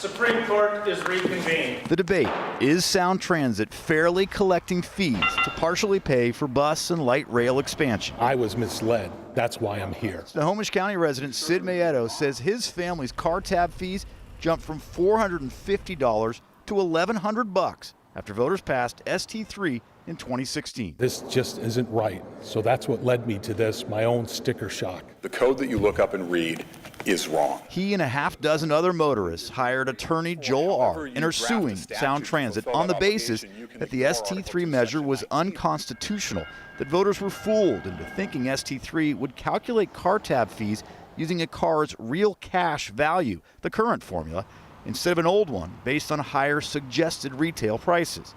Supreme Court is reconvened. The debate, is Sound Transit fairly collecting fees to partially pay for bus and light rail expansion? I was misled. That's why I'm here. Snohomish County resident Sid Mayeto says his family's car tab fees jumped from $450 to $1,100 after voters passed ST3 in 2016. This just isn't right. So that's what led me to this, my own sticker shock. The code that you look up and read is wrong. He and a half dozen other motorists hired attorney Joel R. and are suing Sound Transit on the basis that the ST3 measure was unconstitutional, that voters were fooled into thinking ST3 would calculate car tab fees using a car's real cash value, the current formula, instead of an old one based on higher suggested retail prices.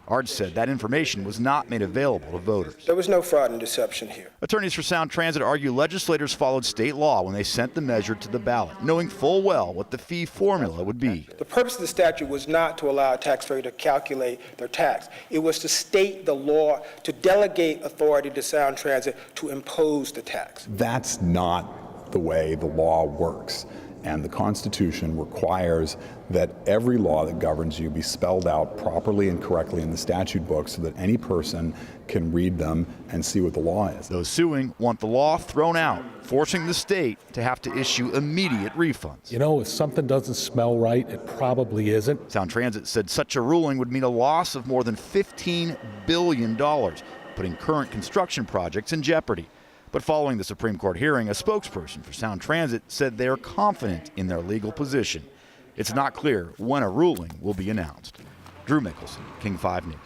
Ard said that information was not made available to voters. There was no fraud and deception here. Attorneys for Sound Transit argue legislators followed state law when they sent the measure to the ballot, knowing full well what the fee formula would be. The purpose of the statute was not to allow a taxpayer to calculate their tax. It was to state the law, to delegate authority to Sound Transit to impose the tax. That's not the way the law works. And the Constitution requires that every law that governs you be spelled out properly and correctly in the statute book so that any person can read them and see what the law is. Those suing want the law thrown out, forcing the state to have to issue immediate refunds. You know, if something doesn't smell right, it probably isn't. Sound Transit said such a ruling would mean a loss of more than $15 billion, putting current construction projects in jeopardy. But following the Supreme Court hearing, a spokesperson for Sound Transit said they are confident in their legal position. It's not clear when a ruling will be announced. Drew Mikkelsen, King 5 News.